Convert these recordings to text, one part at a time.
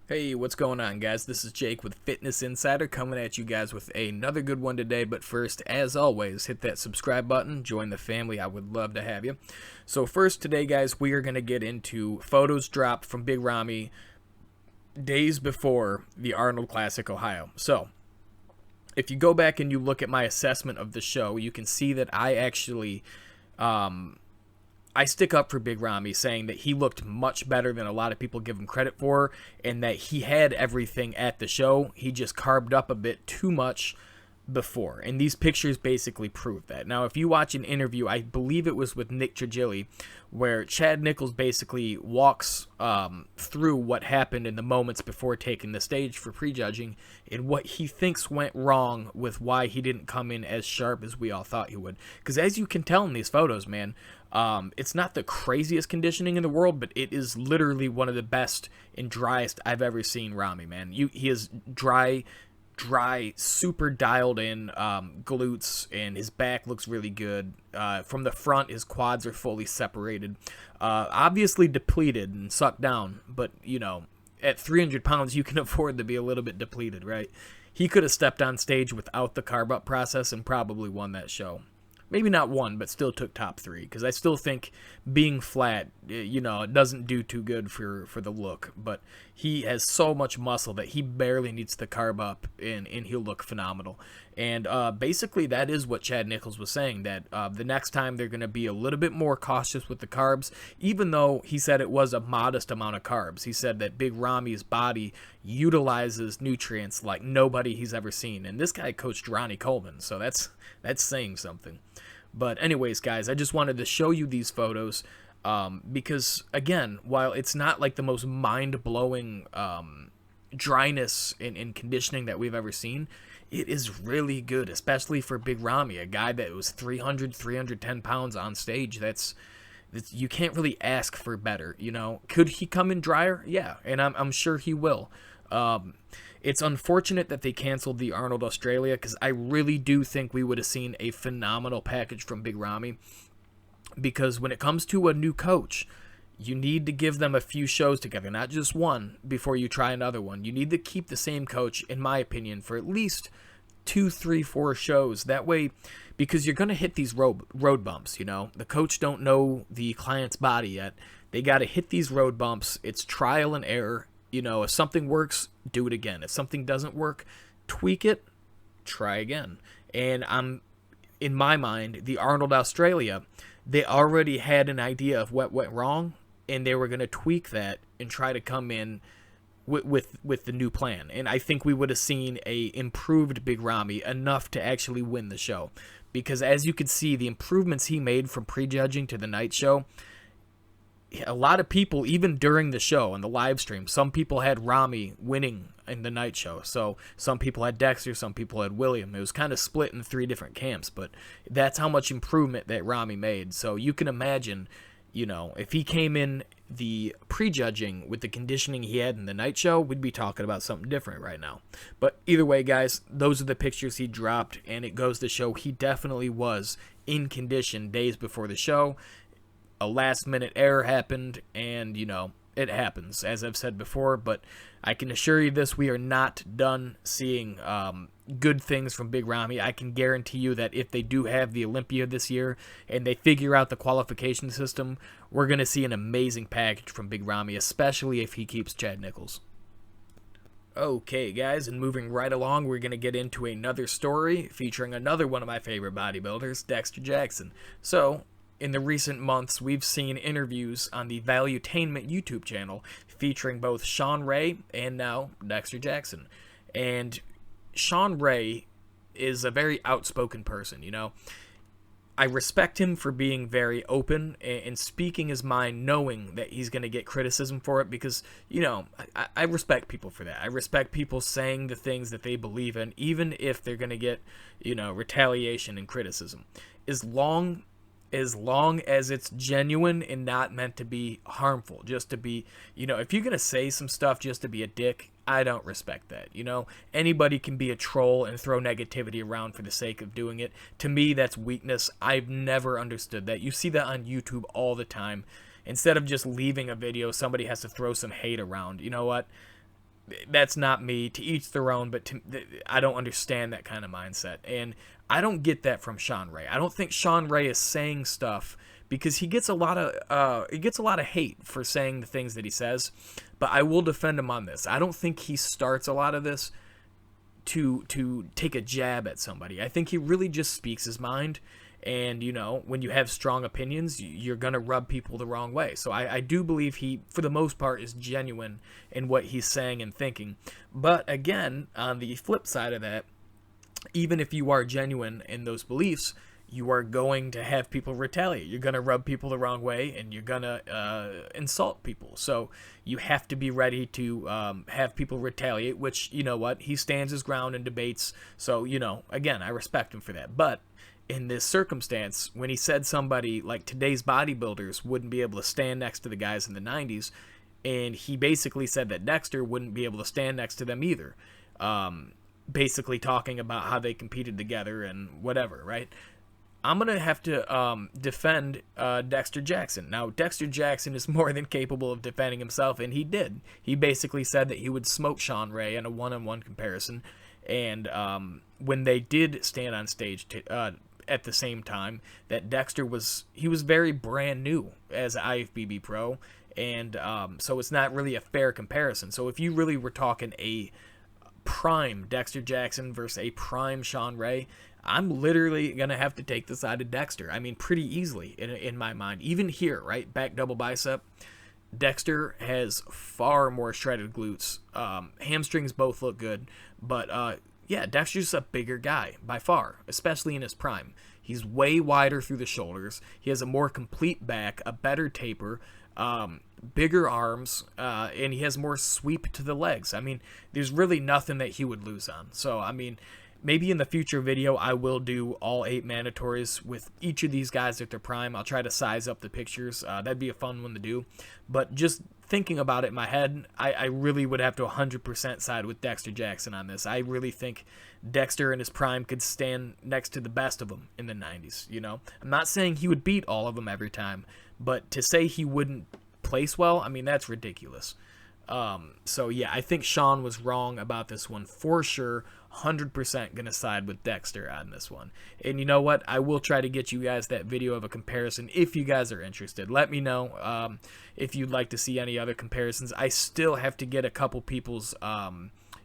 Hey, what's going on, guys? This is Jake with Fitness Insider coming at you guys with another good one today. But first, as always, hit that subscribe button, join the family. I would love to have you. So, first today, guys, we are going to get into photos dropped from Big Ramy days before the Arnold Classic, Ohio. So, if you go back and you look at my assessment of the show, you can see that I stick up for Big Ramy, saying that he looked much better than a lot of people give him credit for, and that he had everything at the show. He just carved up a bit too much before, and these pictures basically prove that. Now, if you watch an interview, I believe it was with Nick Trigili, where Chad Nichols basically walks through what happened in the moments before taking the stage for prejudging and what he thinks went wrong with why he didn't come in as sharp as we all thought he would. Because as you can tell in these photos, man, it's not the craziest conditioning in the world, but it is literally one of the best and driest I've ever seen Ramy, man. He is dry, super dialed in glutes, and his back looks really good. From the front, his quads are fully separated. Obviously depleted and sucked down, but, you know, at 300 pounds, you can afford to be a little bit depleted, right? He could have stepped on stage without the carb up process and probably won that show. Maybe not won, but still took top three, because I still think being flat, you know, it doesn't do too good for the look. But he has so much muscle that he barely needs the carb up, and he'll look phenomenal. And basically, that is what Chad Nichols was saying, that the next time they're going to be a little bit more cautious with the carbs, even though he said it was a modest amount of carbs. He said that Big Ramy's body utilizes nutrients like nobody he's ever seen. And this guy coached Ronnie Coleman, so that's saying something. But anyways, guys, I just wanted to show you these photos because, again, while it's not like the most mind-blowing dryness in conditioning that we've ever seen, it is really good, especially for Big Ramy, a guy that was 310 pounds on stage. That's you can't really ask for better, you know. Could he come in drier? Yeah, and I'm sure he will. It's unfortunate that they canceled the Arnold Australia, because I really do think we would have seen a phenomenal package from Big Ramy. Because when it comes to a new coach, you need to give them a few shows together, not just one, before you try another one. You need to keep the same coach, in my opinion, for at least 2, 3, 4 shows. That way, because you're going to hit these road bumps, you know. The coach don't know the client's body yet. They got to hit these road bumps. It's trial and error. You know, if something works, do it again. If something doesn't work, tweak it, try again. And in my mind, the Arnold Australia, they already had an idea of what went wrong, and they were going to tweak that and try to come in with the new plan. And I think we would have seen a improved Big Ramy enough to actually win the show. Because as you could see, the improvements he made from prejudging to the night show, a lot of people, even during the show and the live stream, some people had Ramy winning in the night show. So some people had Dexter, some people had William. It was kind of split in 3 different camps, but that's how much improvement that Ramy made. So you can imagine, you know, if he came in the prejudging with the conditioning he had in the night show, we'd be talking about something different right now. But either way, guys, those are the pictures he dropped, and it goes to show he definitely was in condition days before the show. A last-minute error happened, and, you know, it happens, as I've said before, but I can assure you this, we are not done seeing good things from Big Ramy. I can guarantee you that if they do have the Olympia this year, and they figure out the qualification system, we're going to see an amazing package from Big Ramy, especially if he keeps Chad Nichols. Okay, guys, and moving right along, we're going to get into another story featuring another one of my favorite bodybuilders, Dexter Jackson. So, in the recent months, we've seen interviews on the Valuetainment YouTube channel featuring both Shawn Ray and now Dexter Jackson. And Shawn Ray is a very outspoken person, you know. I respect him for being very open and speaking his mind, knowing that he's going to get criticism for it, because, you know, I respect people for that. I respect people saying the things that they believe in, even if they're going to get, you know, retaliation and criticism. As long as it's genuine and not meant to be harmful, just to be, you know, if you're going to say some stuff just to be a dick, I don't respect that, you know? Anybody can be a troll and throw negativity around for the sake of doing it. To me, that's weakness. I've never understood that. You see that on YouTube all the time. Instead of just leaving a video, somebody has to throw some hate around. You know what? that's not me. To each their own, but I don't understand that kind of mindset, and I don't get that from Shawn Ray. I don't think Shawn Ray is saying stuff because he gets a lot of hate for saying the things that he says, but I will defend him on this. I don't think he starts a lot of this to take a jab at somebody. I think he really just speaks his mind. And, you know, when you have strong opinions, you're going to rub people the wrong way. So I do believe he, for the most part, is genuine in what he's saying and thinking. But, again, on the flip side of that, even if you are genuine in those beliefs, you are going to have people retaliate. You're going to rub people the wrong way, and you're going to insult people. So you have to be ready to have people retaliate, which, you know what, he stands his ground in debates. So, you know, again, I respect him for that. But in this circumstance, when he said somebody like today's bodybuilders wouldn't be able to stand next to the guys in the 90s, and he basically said that Dexter wouldn't be able to stand next to them either, basically talking about how they competed together and whatever, right? I'm going to have to defend Dexter Jackson. Now, Dexter Jackson is more than capable of defending himself, and he did. He basically said that he would smoke Shawn Ray in a one-on-one comparison, and when they did stand on stage at the same time, that Dexter was very brand new as an IFBB pro, and so it's not really a fair comparison. So if you really were talking a prime Dexter Jackson versus a prime Shawn Ray, I'm literally going to have to take the side of Dexter. I mean, pretty easily in my mind. Even here, right, back double bicep, Dexter has far more shredded glutes. Hamstrings both look good, but yeah, Dexter's a bigger guy by far, especially in his prime. He's way wider through the shoulders. He has a more complete back, a better taper, bigger arms, and he has more sweep to the legs. I mean, there's really nothing that he would lose on. So, I mean, maybe in the future video, I will do all 8 mandatories with each of these guys at their prime. I'll try to size up the pictures. That'd be a fun one to do. But just thinking about it in my head, I really would have to 100% side with Dexter Jackson on this. I really think Dexter in his prime could stand next to the best of them in the 90s, you know? I'm not saying he would beat all of them every time, but to say he wouldn't place well, I mean, that's ridiculous. So yeah, I think Shawn was wrong about this one for sure. 100% gonna side with Dexter on this one. And you know what? I will try to get you guys that video of a comparison if you guys are interested. Let me know if you'd like to see any other comparisons. I still have to get a couple people's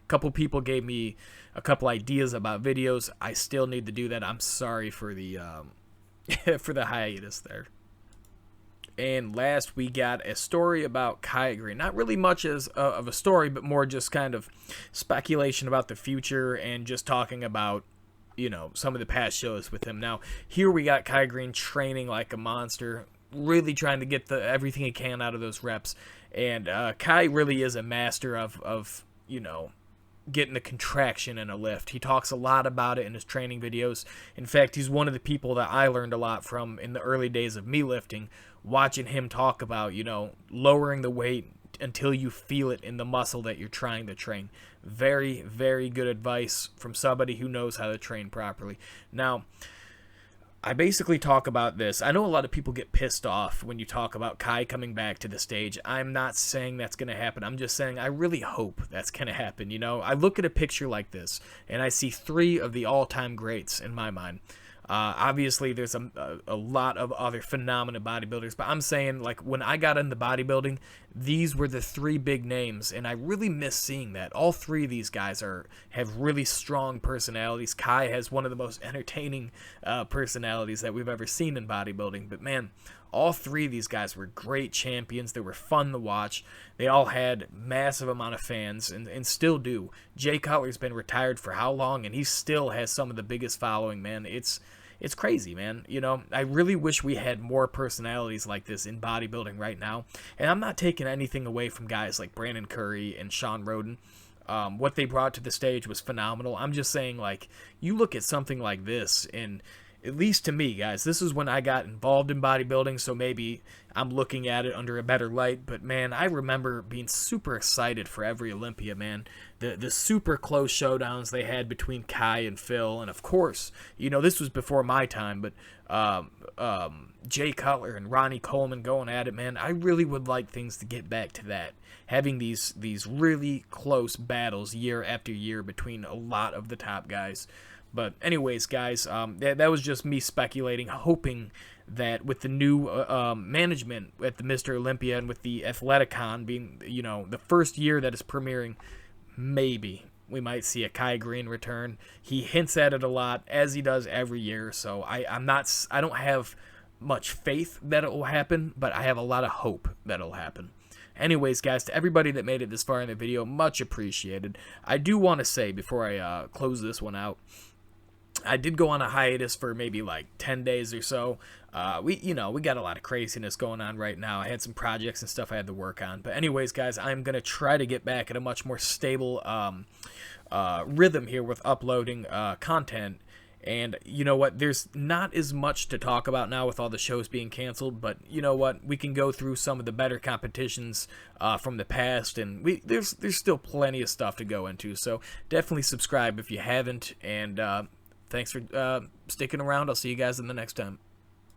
couple people gave me a couple ideas about videos. I still need to do that. I'm sorry for the for the hiatus there. And last, we got a story about Kai Greene. Not really much of a story, but more just kind of speculation about the future and just talking about, you know, some of the past shows with him. Now, here we got Kai Greene training like a monster, really trying to get everything he can out of those reps. And Kai really is a master of you know, getting a contraction in a lift. He talks a lot about it in his training videos. In fact, he's one of the people that I learned a lot from in the early days of me lifting, watching him talk about, you know, lowering the weight until you feel it in the muscle that you're trying to train. Very, very good advice from somebody who knows how to train properly. Now, I basically talk about this. I know a lot of people get pissed off when you talk about Kai coming back to the stage. I'm not saying that's going to happen. I'm just saying I really hope that's going to happen. You know, I look at a picture like this, and I see 3 of the all-time greats in my mind. Obviously, there's a lot of other phenomenal bodybuilders, but I'm saying, like, when I got into bodybuilding, these were the 3 big names, and I really miss seeing that. All 3 of these guys have really strong personalities. Kai has one of the most entertaining personalities that we've ever seen in bodybuilding, but man, all 3 of these guys were great champions. They were fun to watch. They all had massive amount of fans and still do. Jay Cutler's been retired for how long, and he still has some of the biggest following, man. It's crazy, man. You know, I really wish we had more personalities like this in bodybuilding right now. And I'm not taking anything away from guys like Brandon Curry and Sean Roden. What they brought to the stage was phenomenal. I'm just saying, like, you look at something like this, and at least to me, guys, this is when I got involved in bodybuilding, so maybe I'm looking at it under a better light. But man, I remember being super excited for every Olympia, man. The super close showdowns they had between Kai and Phil, and of course, you know, this was before my time, but Jay Cutler and Ronnie Coleman going at it, man. I really would like things to get back to that, having these really close battles year after year between a lot of the top guys. But anyways, guys, that was just me speculating, hoping that with the new management at the Mr. Olympia and with the Athleticon being, you know, the first year that is premiering, maybe we might see a Kai Greene return. He hints at it a lot, as he does every year, so I don't have much faith that it will happen, but I have a lot of hope that it'll happen. Anyways, guys, to everybody that made it this far in the video, much appreciated. I do want to say, before I close this one out, I did go on a hiatus for maybe like 10 days or so. We got a lot of craziness going on right now. I had some projects and stuff I had to work on. But anyways, guys, I'm going to try to get back at a much more stable rhythm here with uploading content. And you know what? There's not as much to talk about now with all the shows being canceled, but you know what? We can go through some of the better competitions from the past, and there's still plenty of stuff to go into. So definitely subscribe if you haven't, and thanks for sticking around. I'll see you guys in the next time.